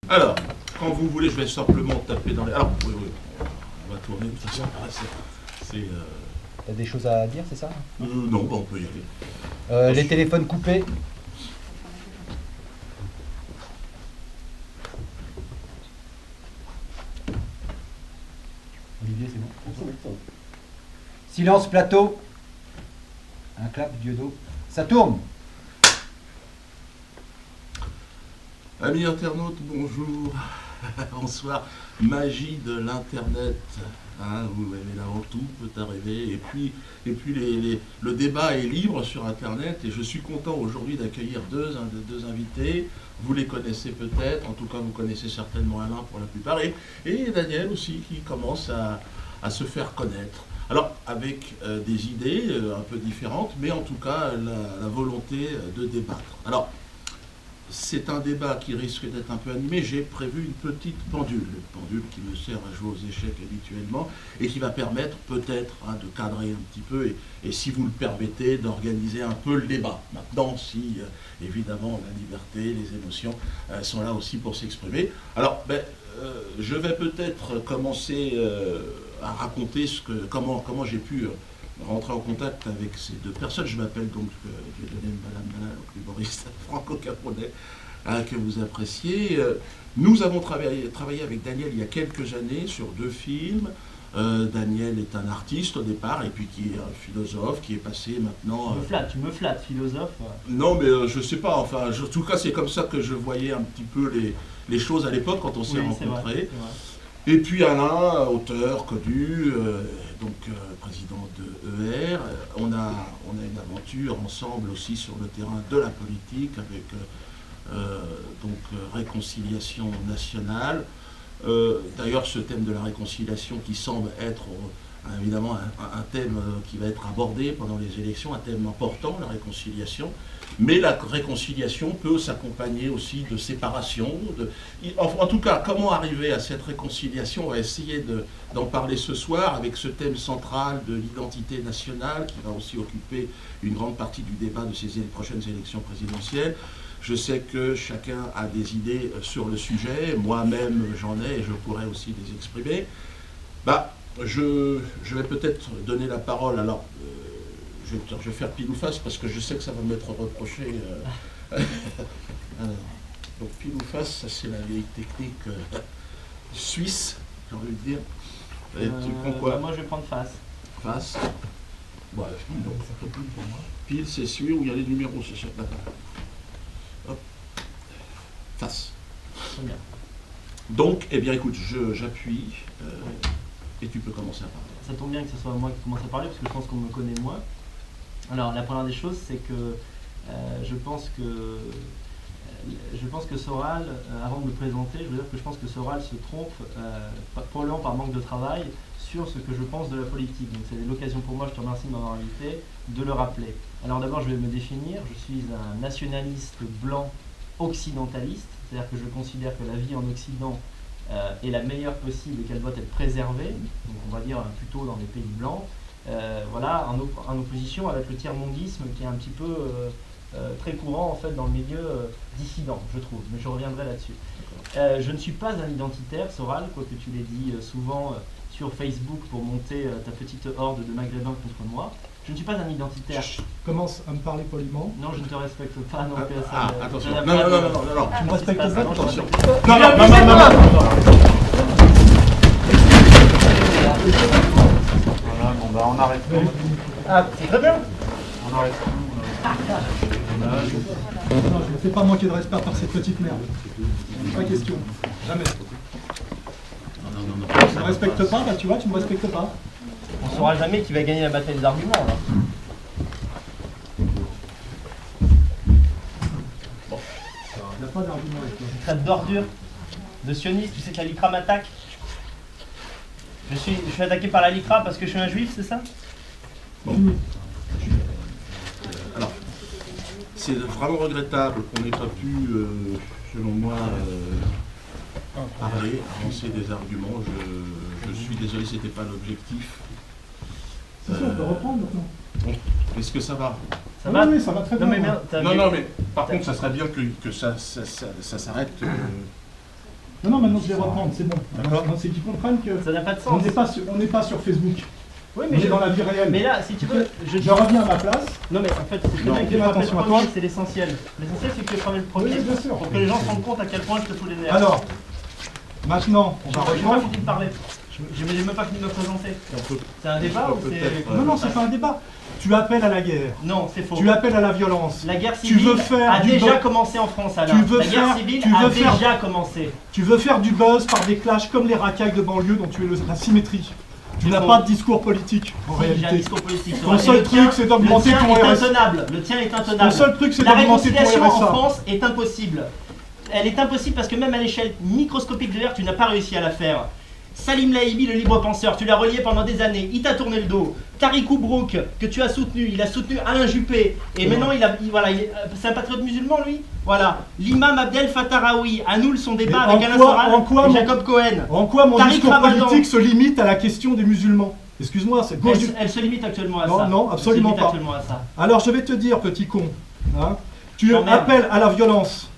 Alors, quand vous voulez, je vais simplement taper dans les... Alors, oui, on va tourner de toute façon. T'as des choses à dire, c'est ça? Non, on peut y aller. Les téléphones coupés. Olivier, c'est bon. Silence, plateau. Un clap, Dieudo. Ça tourne. Amis internautes, bonjour. Bonsoir. Magie de l'Internet. Hein, vous avez là tout peut arriver. Et puis le débat est libre sur Internet. Et je suis content aujourd'hui d'accueillir deux invités. Vous les connaissez peut-être. En tout cas, vous connaissez certainement Alain pour la plupart. Et Daniel aussi, qui commence à se faire connaître. Alors, avec des idées un peu différentes, mais en tout cas, la volonté de débattre. Alors, c'est un débat qui risque d'être un peu animé. J'ai prévu une petite pendule qui me sert à jouer aux échecs habituellement et qui va permettre peut-être de cadrer un petit peu et si vous le permettez, d'organiser un peu le débat. Maintenant, si évidemment la liberté, les émotions sont là aussi pour s'exprimer. Alors, je vais peut-être commencer à raconter comment j'ai pu rentrer en contact avec ces deux personnes. Je m'appelle donc Dieudonné Mbala, humoriste franco-camerounais que vous appréciez. Nous avons travaillé avec Daniel il y a quelques années sur 2 films. Daniel est un artiste au départ et puis qui est un philosophe qui est passé maintenant... Tu me flattes, philosophe. Non mais je sais pas, enfin en tout cas c'est comme ça que je voyais un petit peu les choses à l'époque quand on s'est rencontrés. C'est vrai. Et puis Alain, auteur connu, président de ER, on a une aventure ensemble aussi sur le terrain de la politique avec réconciliation nationale. D'ailleurs ce thème de la réconciliation qui semble être évidemment un thème qui va être abordé pendant les élections, un thème important, la réconciliation. Mais la réconciliation peut s'accompagner aussi de séparation. En tout cas, comment arriver à cette réconciliation? On va essayer d'en parler ce soir avec ce thème central de l'identité nationale qui va aussi occuper une grande partie du débat de ces prochaines élections présidentielles. Je sais que chacun a des idées sur le sujet, moi-même j'en ai et je pourrais aussi les exprimer. Je vais peut-être donner la parole, alors je vais faire pile ou face parce que je sais que ça va m'être reproché. Donc pile ou face, ça c'est la vieille technique suisse, j'ai envie de dire. Et tu prends quoi? Moi je vais prendre face. Face. Ouais, pile, donc. Pile c'est celui où il y a les numéros, c'est ça. Hop. Face. Très bien. Donc, eh bien écoute, j'appuie et tu peux commencer à parler. Ça tombe bien que ce soit moi qui commence à parler parce que je pense qu'on me connaît moins. Alors la première des choses, c'est que je pense que Soral, avant de me présenter, je veux dire que je pense que Soral se trompe probablement par manque de travail sur ce que je pense de la politique. Donc c'est l'occasion pour moi, je te remercie de m'avoir invité, de le rappeler. Alors d'abord je vais me définir, je suis un nationaliste blanc occidentaliste, c'est-à-dire que je considère que la vie en Occident est la meilleure possible et qu'elle doit être préservée, donc on va dire plutôt dans les pays blancs. Voilà, en opposition avec le tiers-mondisme qui est un petit peu très courant en fait dans le milieu dissident, je trouve, mais je reviendrai là-dessus. Je ne suis pas un identitaire, Soral, quoique tu l'aies dit souvent sur Facebook pour monter ta petite horde de maghrébins contre moi. Je ne suis pas un identitaire. Commence à me parler poliment. Non, je ne te respecte pas. Non, attention. Non. Tu me respectes pas, attention. Non. Voilà, on arrête. Ah, c'est très bien. On arrête. Non, je ne fais pas manquer de respect par cette petite merde. Pas question. Jamais. Non. Tu me respectes pas, tu vois, tu me respectes pas. On ne saura jamais qui va gagner la bataille des arguments, là. Bon. Il n'y a pas d'argument avec toi. Tu traites d'ordure, de sioniste, tu sais que la LICRA m'attaque. Je suis attaqué par la LICRA parce que je suis un juif, c'est ça? Bon. Alors, c'est vraiment regrettable qu'on n'ait pas pu, selon moi, parler, avancer des arguments. Je suis désolé, c'était pas l'objectif. C'est ça, on peut reprendre maintenant. Bon, est-ce que ça va? Ça va? Oui, ça va très bien. Non, mais merde, Non, mais par contre, ça serait bien que ça s'arrête Non, maintenant je vais reprendre, c'est bon. D'accord. Non, c'est qu'ils comprennent que Ça n'a pas de on sens. n'est pas sur Facebook. Oui, On est dans la vie réelle. mais là, si tu veux, Je reviens à ma place. Non, mais en fait, c'est très Non, bien que fais tu rappelles attention le à toi. premier, c'est l'essentiel. L'essentiel, c'est que tu aies parlé le premier. Oui, bien sûr. Pour que les gens se rendent compte à quel point je te fous les nerfs. Alors, maintenant, on va j'ai pas reprendre. fini de parler. Je n'ai même pas fini de me présenter. C'est un débat ou c'est. Non, non, c'est pas un débat. Tu appelles à la guerre. Non, c'est faux. Tu appelles à la violence. La guerre Tu civile veux faire a du déjà buzz. commencé en France, Alain. Tu veux La guerre faire- civile tu a veux faire- déjà commencé. Tu veux faire du buzz par des clashs comme les racailles de banlieue dont tu es la symétrie. Tu n'as faux. pas de discours politique en Si, j'ai un réalité. discours politique. Ton seul truc, c'est d'augmenter ton Le tien est RSA. intenable. Le tien est Ton intenable. seul truc, c'est La d'augmenter ton réconciliation en RSA. France est impossible. Elle est impossible parce que même à l'échelle microscopique de l'air, tu n'as pas réussi à la faire. Salim Laïbi, le libre penseur, tu l'as relié pendant des années, il t'a tourné le dos. Tariq Oumbrouk, que tu as soutenu, il a soutenu Alain Juppé, et maintenant c'est un patriote musulman lui. Voilà. L'imam Abdel Fattaraoui annule son débat Mais avec en Alain quoi- Soral en quoi et mon- Jacob Cohen. En quoi mon Tariq discours Ramadan. politique se limite à la question des musulmans? Excuse-moi, c'est gauche du... Elle se limite actuellement à Non, ça. non, Elle se absolument limite pas. actuellement à ça. Alors je vais te dire, petit con, hein, tu Quand même. appelles à la violence,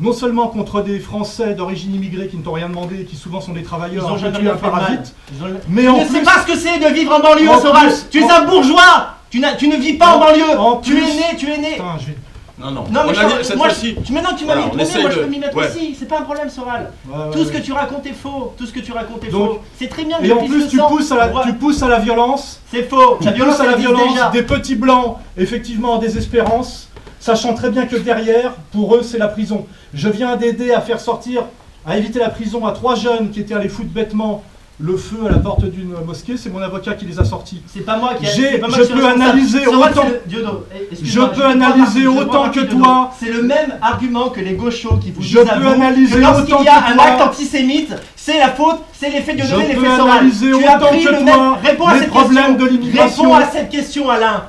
non seulement contre des Français d'origine immigrée qui ne t'ont rien demandé et qui souvent sont des Ils travailleurs, ont que jamais tu es rien un fait de mal. parasite, Ils ont- mais Tu en ne sais plus... pas ce que c'est de vivre en banlieue, En Soral. plus- Tu es en- un bourgeois. Tu ne vis pas en banlieue. en Tu es plus- né, tu es né. Putain, je vais... Non, non. Non mais On a dit, cette moi, fois-ci. maintenant que tu m'as Voilà, mis on le premier, essaye moi je de- peux m'y mettre ouais. aussi, c'est pas un problème Soral. Ouais, ouais, Tout ce ouais. que tu racontes est faux, tout ce que tu racontes est Donc- faux. C'est très bien de Et en pisse plus le tu sang. pousses à Ouais. tu pousses à la violence, C'est faux, tu la violence pousses à la elle existe violence déjà. des petits blancs, effectivement en désespérance, sachant très bien que derrière, pour eux c'est la prison. Je viens d'aider à faire sortir, à éviter la prison à 3 jeunes qui étaient allés foutre bêtement le feu à la porte d'une mosquée, c'est mon avocat qui les a sortis. C'est pas moi qui J'ai- c'est pas moi je qui suis peux responsable. analyser Soral, autant- c'est le- Diodo, Je excuse-moi, peux te prends analyser parti, je autant prends que parti, toi. Diodo. C'est le même argument que les gauchos qui vous Je disent à peux vous analyser que lorsqu'il autant y a que un toi. acte antisémite, c'est la faute, c'est l'effet Diodo Je et peux l'effet Soral. analyser Tu as autant pris que le toi même. Réponds à les cette problèmes question. de l'immigration. Réponds à cette question, Alain.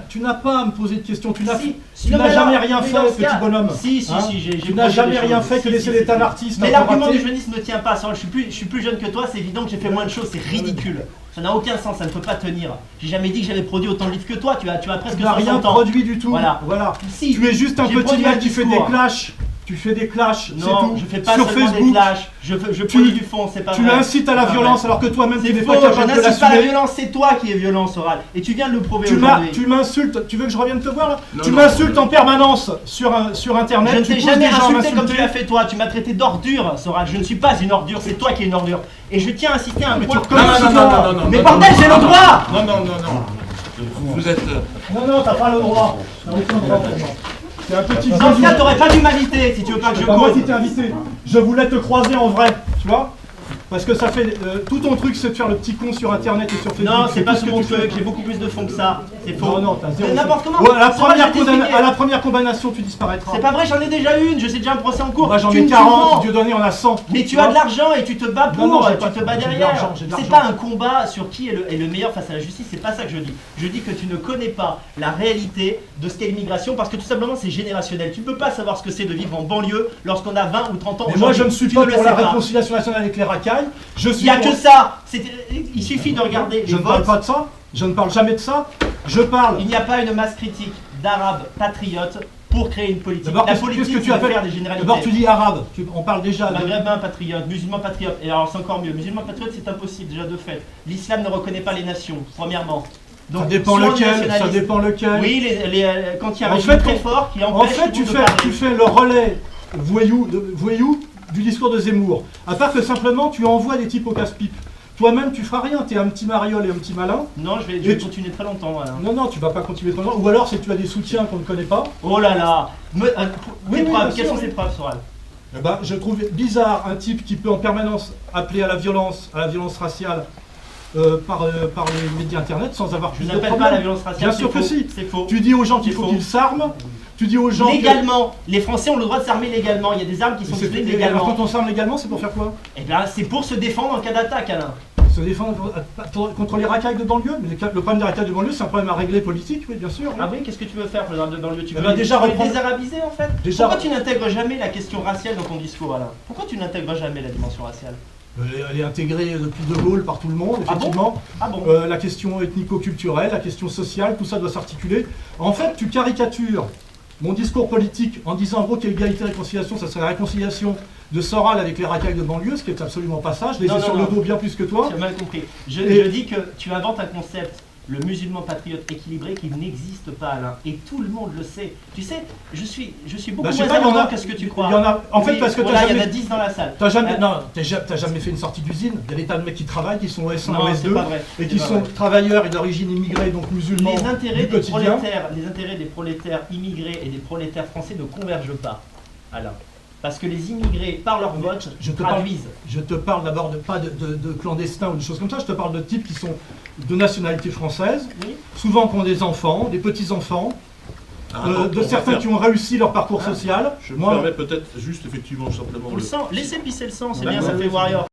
Tu n'as pas à me poser de questions, tu n'as Si, tu non, n'as mais jamais alors, rien mais fait, dans ce petit cas- bonhomme. Si, Hein j'ai Tu n'as posé jamais des rien choses. fait que Si, laisser si, l'état si. d'artiste. Mais un peu l'argument raté. du jeunisme ne tient pas. Je suis plus jeune que toi, c'est évident que j'ai fait moins de choses, c'est ridicule. Ça n'a aucun sens, ça ne peut pas tenir. J'ai jamais dit que j'avais produit autant de livres que toi, tu as presque Tu n'as rien 60 ans. produit du tout. Voilà. Si. Tu es juste un J'ai petit produit mec un qui fait des discours. clashs. Tu fais des clashs, c'est Non, tout. je fais pas Sur seulement des Facebook, clashs, je produis du fond, c'est pas tu vrai. incites à la C'est pas violence vrai. alors que toi-même tu C'est n'es faux, pas je capable de n'incite pas à la l'assumer. violence, c'est toi qui es violent, Soral. Et tu viens de le prouver Tu aujourd'hui. m'insultes, tu veux que je revienne te voir là? Non, Tu non, m'insultes non. en permanence sur internet. Je ne tu t'ai pousses jamais des gens à insulté comme tu m'insulter. l'as fait toi, tu m'as traité d'ordure, Soral. Je ne suis pas une ordure, c'est toi qui es une ordure. Et je tiens à insister à un Mais point. tu reconnais Non, non, non, non, non, non, Mais non, bordel, non, j'ai non, le non, droit. Non, non, non, non. Vous êtes. Non, t'as pas le droit. T'as aucun droit pour moi. C'est un petit Dans ce bisou. cas, t'aurais pas dû m'inviter si tu veux pas que je Bah, moi cause. qui t'ai invité, je voulais te croiser en vrai, tu vois? Parce que ça fait tout ton truc, c'est de faire le petit con sur internet et sur Facebook. Non, c'est pas tout ce que mon tu fais. truc, j'ai beaucoup plus de fonds que ça. C'est faux. Non, non, t'as zéro. N'importe comment. Ouais, à la Soral, première j'ai expliqué. à la première condamnation, tu disparaîtras. C'est pas vrai, j'en ai déjà une, je sais déjà un procès en cours. Moi j'en Tu ai me 40, mens. Dieu donné, on a 100. Mais tu as de l'argent et tu te bats pour, Non, non, j'ai tu pas- te bats j'ai de derrière. l'argent, j'ai de C'est l'argent. pas un combat sur qui est le meilleur face à la justice, c'est pas ça que je dis. Je dis que tu ne connais pas la réalité de ce qu'est l'immigration parce que tout simplement c'est générationnel. Tu ne peux pas savoir ce que c'est de vivre en banlieue lorsqu'on a 20 ou 30 ans. Mais moi je ne suis Tu pas le pour sais la pas. réconciliation nationale avec les racailles. Je Il suis n'y a pour- que ça. Il suffit de regarder les Je ne parle votes. pas de ça. Je ne parle jamais de ça. Je parle. Il n'y a pas une masse critique d'arabes patriotes pour créer une politique. D'abord, La qu'est-ce que politique, tu c'est de appelles faire des généralités. D'abord tu dis arabe. On parle déjà de. Maghrébins patriotes, musulmans patriotes, et alors c'est encore mieux, musulmans patriotes c'est impossible déjà de fait. L'islam ne reconnaît pas les nations, premièrement. Ça dépend soit lequel. Ça nationaliste- dépend lequel. Oui, quand il y a un En régime fait, très fort qui En empêche fait, tout le monde de tu parler. fais le relais voyou du discours de Zemmour. À part que simplement tu envoies des types au casse-pipe. Toi-même, tu feras rien. T'es un petit mariole et un petit malin. Non, je Et vais tu- continuer très longtemps. Voilà. Non, non, tu vas pas continuer ton Ou alors c'est que tu as des soutiens qu'on ne connaît pas. Oh là là Oui, Tes oui, preuves, bien quelles sûr, sont oui. ces preuves, Soral? Eh ben, je trouve bizarre un type qui peut en permanence appeler à la violence raciale par les médias internet sans avoir Je plus de n'appelle problème. pas à la violence raciale, Bien sûr c'est que faux. si. C'est faux. Tu dis aux gens qu'il C'est faut faux. qu'ils s'arment. Tu dis aux gens que- Légalement, les Français ont le droit de s'armer légalement. Il y a des armes qui sont C'est- disponibles et alors, légalement. quand on s'arme légalement, c'est pour faire quoi? Eh bien, c'est pour se défendre en cas d'attaque, Alain. Se défendre contre les racailles de banlieue. Mais le problème des racailles de banlieue, c'est un problème à régler politique, oui, bien sûr. oui. Ah oui, qu'est-ce que tu veux faire pour les armes de banlieue? Tu Eh veux ben, les, déjà tu veux les reprendre- désarabiser en fait? Déjà- Pourquoi tu n'intègres jamais la question raciale dans ton discours, Alain? Pourquoi tu n'intègres jamais la dimension raciale? Elle est intégrée depuis De Gaulle par tout le monde, Ah bon effectivement. Ah bon? La question ethnico-culturelle, la question sociale, tout ça doit s'articuler. En fait, tu caricatures mon discours politique en disant en gros qu'égalité et réconciliation, ça serait la réconciliation de Soral avec les racailles de banlieue, ce qui est absolument pas ça. Je les ai sur le dos bien plus que toi. Tu as mal compris. Je dis que tu inventes un concept, le musulman patriote équilibré, qui n'existe pas, Alain. Et tout le monde le sait. Tu sais, je suis beaucoup Bah, je sais moins pas, il y en a- arrogant que ce que tu crois. il y en a- en fait, Oui, parce que voilà, t'as il y en a jamais- 10 dans la salle. T'as jamais fait une sortie d'usine. Il y a des tas de mecs qui travaillent, qui sont au S1, Non, au c'est S2, pas vrai. et C'est qui pas sont vrai. travailleurs et d'origine immigrée, donc musulmans Les intérêts du des quotidien. prolétaires immigrés et des prolétaires français ne convergent pas, Alain. Parce que les immigrés, par leur vote, Je te parle- traduisent. Je te parle d'abord pas de clandestins ou de choses comme ça, je te parle de types qui sont de nationalité française, Oui. souvent qui ont des enfants, des petits-enfants, Ah, de on va certains faire- qui ont réussi leur parcours social. Je me Moi, permets peut-être juste effectivement simplement On le sent, laissez pisser le sang, c'est D'accord. bien, ça fait Warrior.